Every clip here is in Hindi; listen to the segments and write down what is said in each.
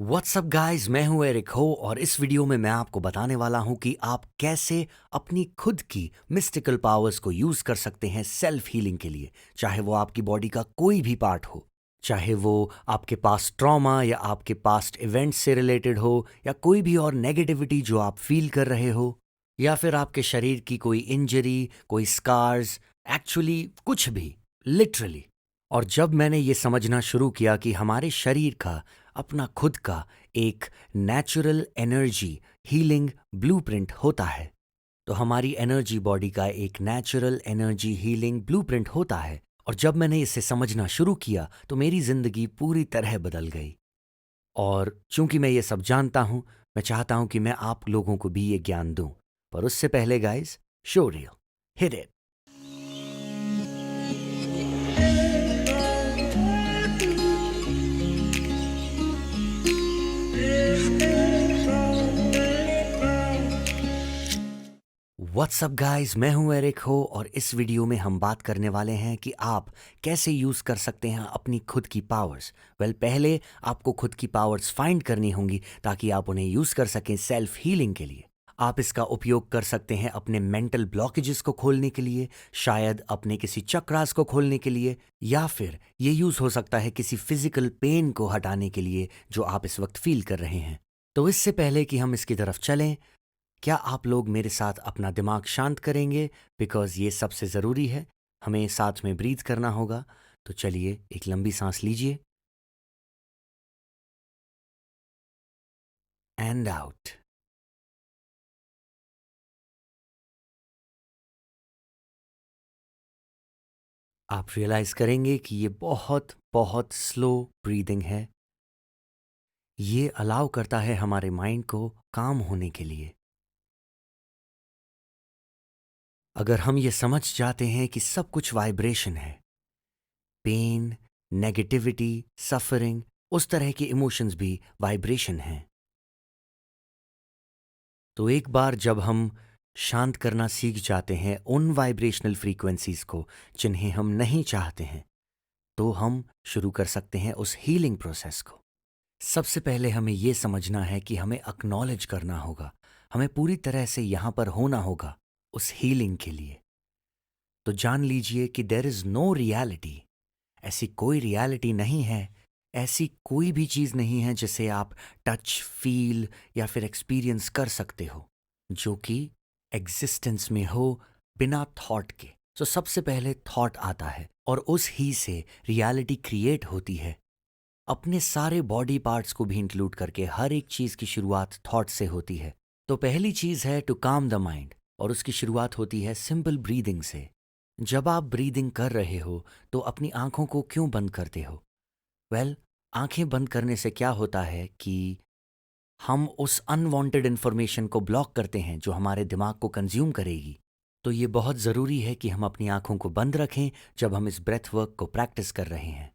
व्हाट्सअप गाइस, मैं हूं एरिक हो और इस वीडियो में मैं आपको बताने वाला हूं कि आप कैसे अपनी खुद की मिस्टिकल पावर्स को यूज कर सकते हैं सेल्फ हीलिंग के लिए। चाहे वो आपकी बॉडी का कोई भी पार्ट हो, चाहे वो आपके पास ट्रॉमा या आपके पास्ट इवेंट्स से रिलेटेड हो, या कोई भी और नेगेटिविटी जो आप फील कर रहे हो, या फिर आपके शरीर की कोई इंजरी, कोई स्कार्स, एक्चुअली कुछ भी, लिटरली। और जब मैंने ये समझना शुरू किया कि हमारे शरीर का अपना खुद का एक नेचुरल एनर्जी हीलिंग ब्लूप्रिंट होता है, तो हमारी एनर्जी बॉडी का एक नेचुरल एनर्जी हीलिंग ब्लूप्रिंट होता है। और जब मैंने इसे समझना शुरू किया तो मेरी जिंदगी पूरी तरह बदल गई। और चूंकि मैं ये सब जानता हूं, मैं चाहता हूं कि मैं आप लोगों को भी ये ज्ञान दूं। पर उससे पहले guys, show real, hit it. WhatsApp guys, मैं हूं एरिक हो और इस वीडियो में हम बात करने वाले हैं कि आप कैसे यूज कर सकते हैं अपनी खुद की पावर्स। पहले आपको खुद की पावर्स फाइंड करनी होंगी ताकि आप उन्हें यूज कर सकें सेल्फ हीलिंग के लिए। आप इसका उपयोग कर सकते हैं अपने मेंटल ब्लॉकेजेस को खोलने के लिए, शायद अपने किसी चक्रास को खोलने के लिए, या फिर ये यूज हो सकता है किसी फिजिकल पेन को हटाने के लिए जो आप इस वक्त फील कर रहे हैं। तो इससे पहले कि हम इसकी तरफ चलें, क्या आप लोग मेरे साथ अपना दिमाग शांत करेंगे? बिकॉज़ ये सबसे ज़रूरी है। हमें साथ में ब्रीथ करना होगा। तो चलिए एक लंबी सांस लीजिए, एंड आउट। आप रियलाइज़ करेंगे कि ये बहुत बहुत स्लो ब्रीदिंग है। ये अलाउ करता है हमारे माइंड को काम होने के लिए। अगर हम ये समझ जाते हैं कि सब कुछ वाइब्रेशन है, पेन, नेगेटिविटी, सफरिंग, उस तरह के इमोशंस भी वाइब्रेशन हैं। तो एक बार जब हम शांत करना सीख जाते हैं उन वाइब्रेशनल फ्रीक्वेंसीज को जिन्हें हम नहीं चाहते हैं, तो हम शुरू कर सकते हैं उस हीलिंग प्रोसेस को। सबसे पहले हमें यह समझना है कि हमें एक्नॉलेज करना होगा, हमें पूरी तरह से यहां पर होना होगा उस हीलिंग के लिए। तो जान लीजिए कि देयर इज नो रियलिटी। ऐसी कोई रियलिटी नहीं है, ऐसी कोई भी चीज नहीं है जिसे आप टच, फील या फिर एक्सपीरियंस कर सकते हो जो कि एग्जिस्टेंस में हो बिना थॉट के। तो सबसे पहले थॉट आता है और उस ही से रियलिटी क्रिएट होती है। अपने सारे बॉडी पार्ट्स को भी इंक्लूड करके हर एक चीज की शुरुआत थॉट से होती है। तो पहली चीज है टू काम द माइंड, और उसकी शुरुआत होती है सिंपल ब्रीदिंग से। जब आप ब्रीदिंग कर रहे हो तो अपनी आंखों को क्यों बंद करते हो? आंखें बंद करने से क्या होता है कि हम उस अनवांटेड इंफॉर्मेशन को ब्लॉक करते हैं जो हमारे दिमाग को कंज्यूम करेगी। तो ये बहुत ज़रूरी है कि हम अपनी आंखों को बंद रखें जब हम इस ब्रेथ वर्क को प्रैक्टिस कर रहे हैं।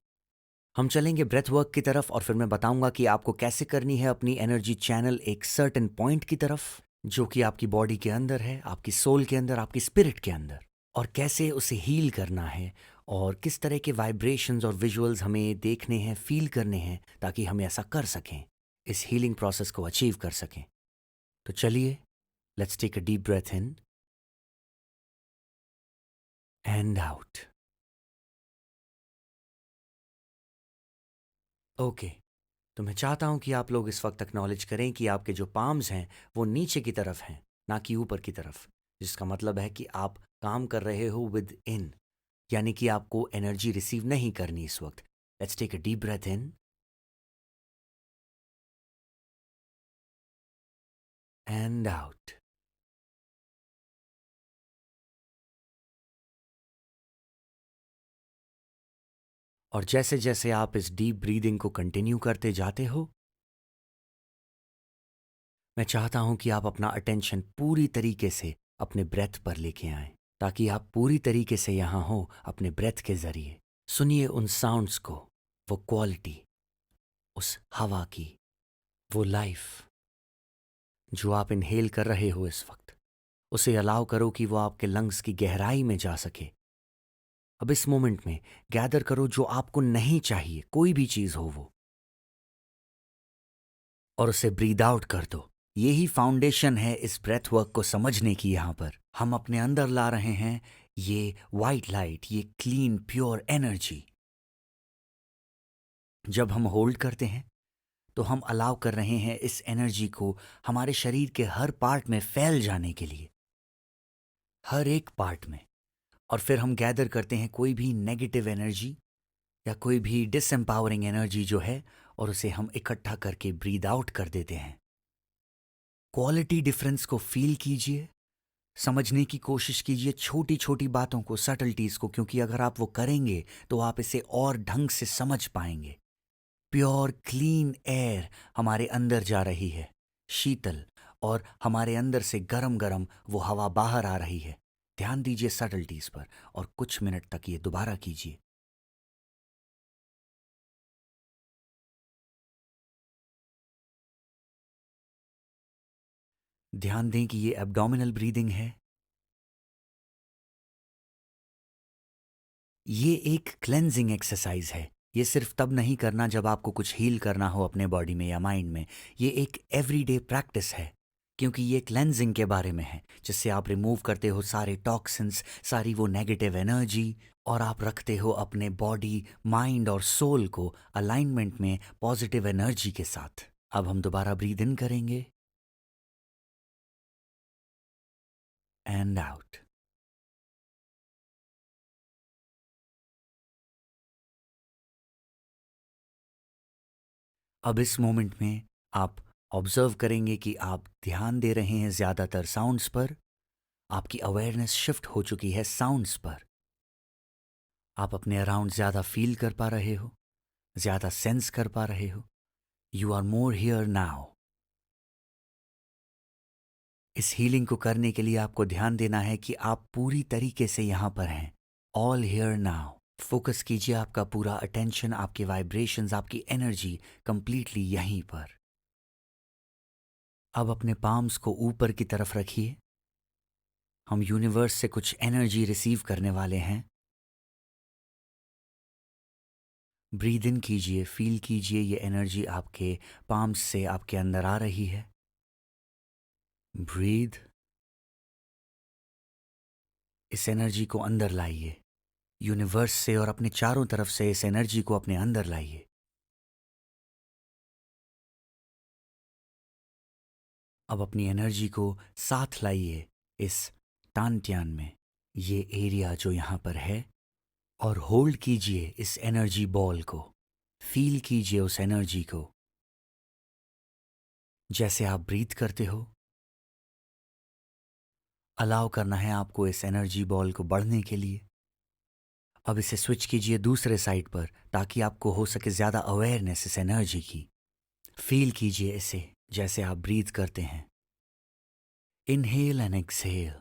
हम चलेंगे ब्रेथ वर्क की तरफ और फिर मैं बताऊंगा कि आपको कैसे करनी है अपनी एनर्जी चैनल एक सर्टेन पॉइंट की तरफ जो कि आपकी बॉडी के अंदर है, आपकी सोल के अंदर, आपकी स्पिरिट के अंदर, और कैसे उसे हील करना है और किस तरह के वाइब्रेशंस और विजुअल्स हमें देखने हैं, फील करने हैं, ताकि हम ऐसा कर सकें, इस हीलिंग प्रोसेस को अचीव कर सकें। तो चलिए, let's take a deep breath in and out. Okay, तो मैं चाहता हूं कि आप लोग इस वक्त एक्नॉलेज करें कि आपके जो पाम्स हैं वो नीचे की तरफ हैं, ना कि ऊपर की तरफ, जिसका मतलब है कि आप काम कर रहे हो विद इन, यानी कि आपको एनर्जी रिसीव नहीं करनी इस वक्त। Let's take a deep breath in and out. और जैसे जैसे आप इस डीप ब्रीदिंग को कंटिन्यू करते जाते हो, मैं चाहता हूं कि आप अपना अटेंशन पूरी तरीके से अपने ब्रेथ पर लेके आएं, ताकि आप पूरी तरीके से यहां हो अपने ब्रेथ के जरिए। सुनिए उन साउंड्स को, वो क्वालिटी, उस हवा की, वो लाइफ जो आप इनहेल कर रहे हो इस वक्त, उसे अलाउ करो कि वो आपके लंग्स की गहराई में जा सके। अब इस मोमेंट में गैदर करो जो आपको नहीं चाहिए, कोई भी चीज हो वो। और उसे ब्रीद आउट कर दो। यही फाउंडेशन है इस ब्रेथ वर्क को समझने की। यहाँ पर हम अपने अंदर ला रहे हैं ये वाइट लाइट, ये क्लीन प्योर एनर्जी। जब हम होल्ड करते हैं तो हम अलाउ कर रहे हैं इस एनर्जी को हमारे शरीर के हर पार्ट में फैल जाने के लिए, हर एक पार्ट में। और फिर हम गैदर करते हैं कोई भी नेगेटिव एनर्जी या कोई भी डिसएम्पावरिंग एनर्जी जो है, और उसे हम इकट्ठा करके ब्रीद आउट कर देते हैं। क्वालिटी डिफरेंस को फील कीजिए, समझने की कोशिश कीजिए छोटी छोटी बातों को, सटल्टीज को, क्योंकि अगर आप वो करेंगे तो आप इसे और ढंग से समझ पाएंगे। प्योर क्लीन एयर हमारे अंदर जा रही है, शीतल, और हमारे अंदर से गरम गरम वो हवा बाहर आ रही है। ध्यान दीजिए सटल्टीज पर और कुछ मिनट तक ये दोबारा कीजिए। ध्यान दें कि ये एब्डोमिनल ब्रीदिंग है। ये एक क्लेंजिंग एक्सरसाइज है। ये सिर्फ तब नहीं करना जब आपको कुछ हील करना हो अपने बॉडी में या माइंड में। ये एक एवरीडे प्रैक्टिस है, क्योंकि ये क्लेंजिंग के बारे में है, जिससे आप रिमूव करते हो सारे टॉक्सिन्स, सारी वो नेगेटिव एनर्जी, और आप रखते हो अपने बॉडी, माइंड और सोल को अलाइनमेंट में पॉजिटिव एनर्जी के साथ। अब हम दोबारा ब्रीद इन करेंगे एंड आउट। अब इस मोमेंट में आप ऑब्जर्व करेंगे कि आप ध्यान दे रहे हैं ज़्यादातर साउंड्स पर। आपकी अवेयरनेस शिफ्ट हो चुकी है साउंड्स पर। आप अपने अराउंड ज़्यादा फील कर पा रहे हो, ज़्यादा सेंस कर पा रहे हो। You are more here now. इस हीलिंग को करने के लिए आपको ध्यान देना है कि आप पूरी तरीके से यहाँ पर हैं, ऑल हियर नाउ। फोकस कीजिए आपका पूरा अटेंशन, आपके वाइब्रेशंस, आपकी एनर्जी कंप्लीटली यहीं पर। अब अपने पाम्स को ऊपर की तरफ रखिए। हम यूनिवर्स से कुछ एनर्जी रिसीव करने वाले हैं। ब्रीद इन कीजिए, फील कीजिए ये एनर्जी आपके पाम्स से आपके अंदर आ रही है। ब्रीद। इस एनर्जी को अंदर लाइए, यूनिवर्स से और अपने चारों तरफ से इस एनर्जी को अपने अंदर लाइए। अब अपनी एनर्जी को साथ लाइए इस टांटियान में, ये एरिया जो यहाँ पर है, और होल्ड कीजिए इस एनर्जी बॉल को। फील कीजिए उस एनर्जी को। जैसे आप ब्रीथ करते हो, अलाउ करना है आपको इस एनर्जी बॉल को बढ़ने के लिए। अब इसे स्विच कीजिए दूसरे साइड पर, ताकि आपको हो सके ज़्यादा अवेयरनेस इस एनर्जी की। फील कीजिए इसे जैसे आप ब्रीथ करते हैं। Inhale and exhale.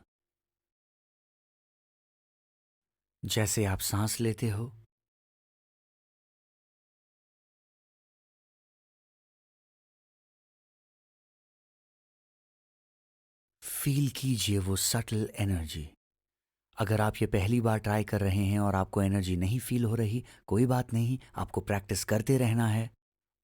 जैसे आप सांस लेते हो, फील कीजिए वो सटल एनर्जी। अगर आप ये पहली बार ट्राई कर रहे हैं और आपको एनर्जी नहीं फील हो रही, कोई बात नहीं, आपको प्रैक्टिस करते रहना है।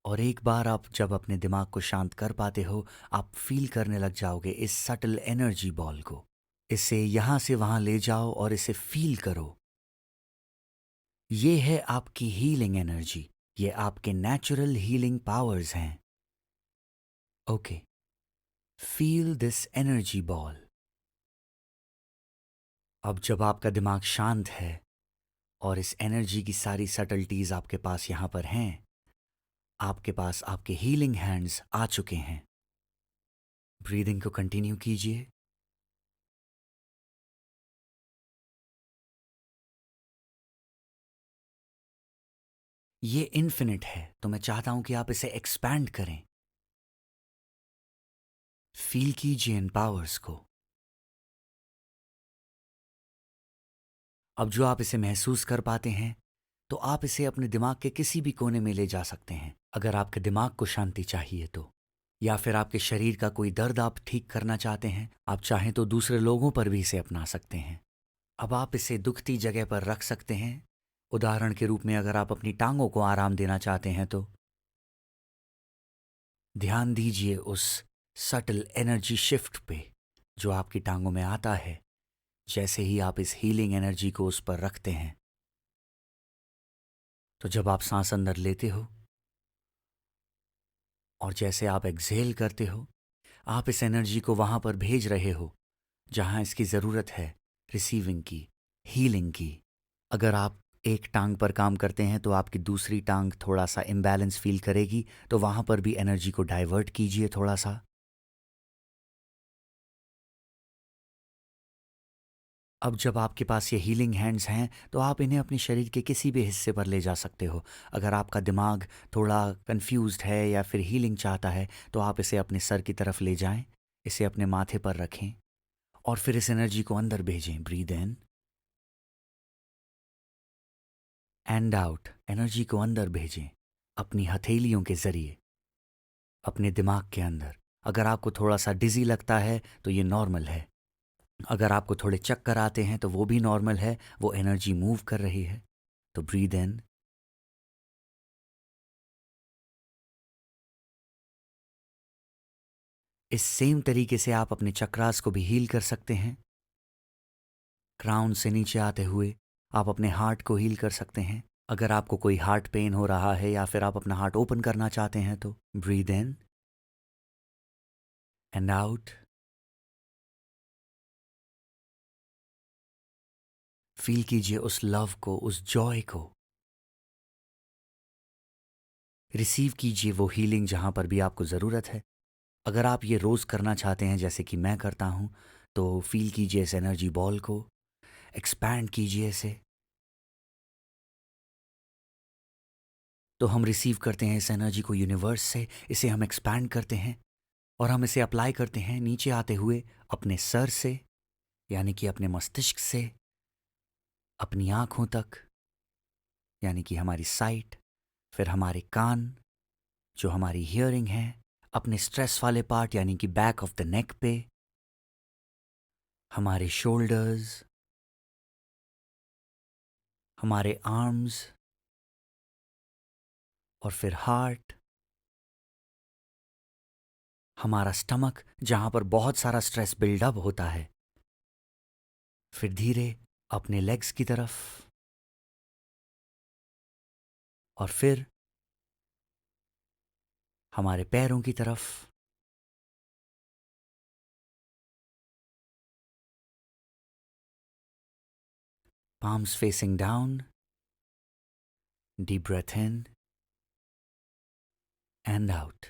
और एक बार आप जब अपने दिमाग को शांत कर पाते हो, आप फील करने लग जाओगे इस सटल एनर्जी बॉल को। इसे यहाँ से वहाँ ले जाओ और इसे फील करो। ये है आपकी हीलिंग एनर्जी, ये आपके नेचुरल हीलिंग पावर्स हैं। Okay, feel this energy ball. अब जब आपका दिमाग शांत है और इस एनर्जी की सारी सटल्टीज आपके पास यहाँ पर हैं, आपके पास आपके हीलिंग हैंड्स आ चुके हैं। ब्रीदिंग को कंटिन्यू कीजिए। ये इन्फिनिट है, तो मैं चाहता हूं कि आप इसे एक्सपैंड करें। फील कीजिए इन पावर्स को। अब जो आप इसे महसूस कर पाते हैं, तो आप इसे अपने दिमाग के किसी भी कोने में ले जा सकते हैं, अगर आपके दिमाग को शांति चाहिए तो। या फिर आपके शरीर का कोई दर्द आप ठीक करना चाहते हैं, आप चाहें तो दूसरे लोगों पर भी इसे अपना सकते हैं। अब आप इसे दुखती जगह पर रख सकते हैं। उदाहरण के रूप में अगर आप अपनी टांगों को आराम देना चाहते हैं तो ध्यान दीजिए उस सटल एनर्जी शिफ्ट पे जो आपकी टांगों में आता है जैसे ही आप इस हीलिंग एनर्जी को उस पर रखते हैं। तो जब आप सांस अंदर लेते हो और जैसे आप एक्सहेल करते हो, आप इस एनर्जी को वहां पर भेज रहे हो जहां इसकी ज़रूरत है, रिसीविंग की, हीलिंग की। अगर आप एक टांग पर काम करते हैं तो आपकी दूसरी टांग थोड़ा सा इम्बैलेंस फील करेगी, तो वहां पर भी एनर्जी को डाइवर्ट कीजिए थोड़ा सा। अब जब आपके पास ये हीलिंग हैंड्स हैं तो आप इन्हें अपने शरीर के किसी भी हिस्से पर ले जा सकते हो। अगर आपका दिमाग थोड़ा कंफ्यूज्ड है या फिर हीलिंग चाहता है तो आप इसे अपने सर की तरफ ले जाएं, इसे अपने माथे पर रखें और फिर इस एनर्जी को अंदर भेजें। Breathe in and out, energy को अंदर भेजें अपनी हथेलियों के जरिए अपने दिमाग के अंदर। अगर आपको थोड़ा सा डिजी लगता है तो ये नॉर्मल है। अगर आपको थोड़े चक्कर आते हैं तो वो भी नॉर्मल है, वो एनर्जी मूव कर रही है। तो ब्रीद इन, इस सेम तरीके से आप अपने चक्रास को भी हील कर सकते हैं। क्राउन से नीचे आते हुए आप अपने हार्ट को हील कर सकते हैं। अगर आपको कोई हार्ट पेन हो रहा है या फिर आप अपना हार्ट ओपन करना चाहते हैं तो breathe in and out. Feel कीजिए उस लव को, उस जॉय को। रिसीव कीजिए वो हीलिंग जहां पर भी आपको ज़रूरत है। अगर आप ये रोज़ करना चाहते हैं जैसे कि मैं करता हूं, तो फील कीजिए इस एनर्जी बॉल को, एक्सपैंड कीजिए इसे। तो हम रिसीव करते हैं इस एनर्जी को यूनिवर्स से, इसे हम एक्सपैंड करते हैं और हम इसे अप्लाई करते हैं नीचे आते हुए अपने सर से, यानी कि अपने मस्तिष्क से, अपनी आँखों तक, यानी कि हमारी साइट, फिर हमारे कान जो हमारी हियरिंग है, अपने स्ट्रेस वाले पार्ट यानी कि बैक ऑफ द नेक पे, हमारे शोल्डर्स, हमारे आर्म्स और फिर हार्ट, हमारा स्टमक जहाँ पर बहुत सारा स्ट्रेस बिल्डअप होता है। फिर धीरे अपने लेग्स की तरफ और फिर हमारे पैरों की तरफ। Palms facing down. Deep breath in and out.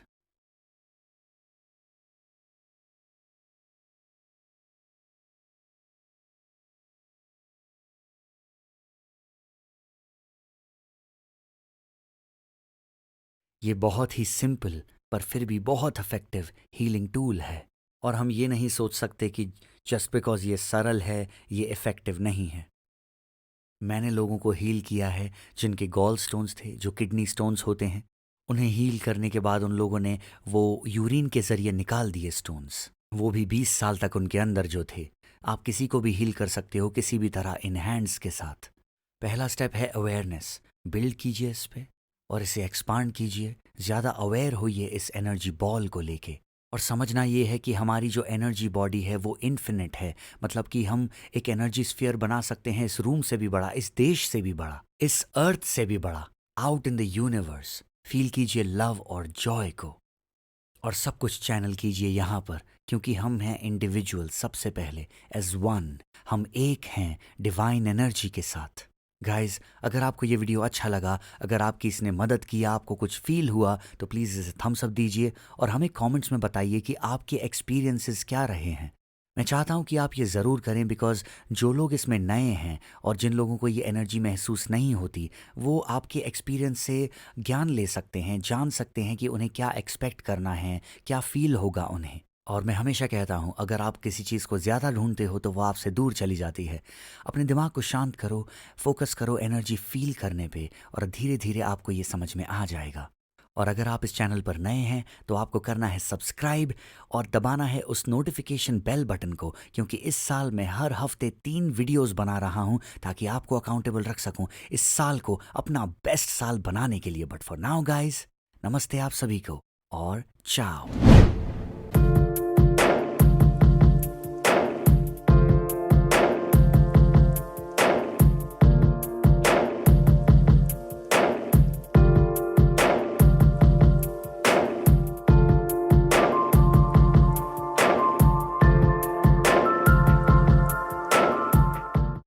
ये बहुत ही सिंपल पर फिर भी बहुत इफेक्टिव हीलिंग टूल है। और हम ये नहीं सोच सकते कि जस्ट बिकॉज ये सरल है ये इफेक्टिव नहीं है। मैंने लोगों को हील किया है जिनके गॉल स्टोन्स थे, जो किडनी स्टोन्स होते हैं। उन्हें हील करने के बाद उन लोगों ने वो यूरिन के ज़रिए निकाल दिए स्टोन्स, वो भी 20 साल तक उनके अंदर जो थे। आप किसी को भी हील कर सकते हो किसी भी तरह इन हैंड्स के साथ। पहला स्टेप है अवेयरनेस। बिल्ड कीजिए इस पे और इसे एक्सपांड कीजिए। ज़्यादा अवेयर होइए इस एनर्जी बॉल को लेके। और समझना ये है कि हमारी जो एनर्जी बॉडी है वो इन्फिनिट है। मतलब कि हम एक एनर्जी स्फीयर बना सकते हैं, इस रूम से भी बड़ा, इस देश से भी बड़ा, इस अर्थ से भी बड़ा, out in the universe. Feel कीजिए लव और जॉय को और सब कुछ चैनल कीजिए यहाँ पर, क्योंकि हम हैं इंडिविजुअल सबसे पहले, एज वन। हम एक हैं डिवाइन एनर्जी के साथ। गाइज, अगर आपको ये वीडियो अच्छा लगा, अगर आपकी इसने मदद की, आपको कुछ फील हुआ, तो प्लीज़ इसे थम्स अप दीजिए और हमें कमेंट्स में बताइए कि आपके एक्सपीरियंसेस क्या रहे हैं। मैं चाहता हूँ कि आप ये ज़रूर करें, बिकॉज़ जो लोग इसमें नए हैं और जिन लोगों को ये एनर्जी महसूस नहीं होती, वो आपके एक्सपीरियंस से ज्ञान ले सकते हैं, जान सकते हैं कि उन्हें क्या एक्सपेक्ट करना है, क्या फ़ील होगा उन्हें। और मैं हमेशा कहता हूँ, अगर आप किसी चीज़ को ज़्यादा ढूंढते हो तो वो आपसे दूर चली जाती है। अपने दिमाग को शांत करो, फोकस करो एनर्जी फील करने पे और धीरे धीरे आपको ये समझ में आ जाएगा। और अगर आप इस चैनल पर नए हैं तो आपको करना है सब्सक्राइब और दबाना है उस नोटिफिकेशन बेल बटन को, क्योंकि इस साल मैं हर हफ्ते 3 वीडियोस बना रहा हूं ताकि आपको अकाउंटेबल रख सकूं इस साल को अपना बेस्ट साल बनाने के लिए। बट फॉर नाउ गाइस, नमस्ते आप सभी को। और चाओ।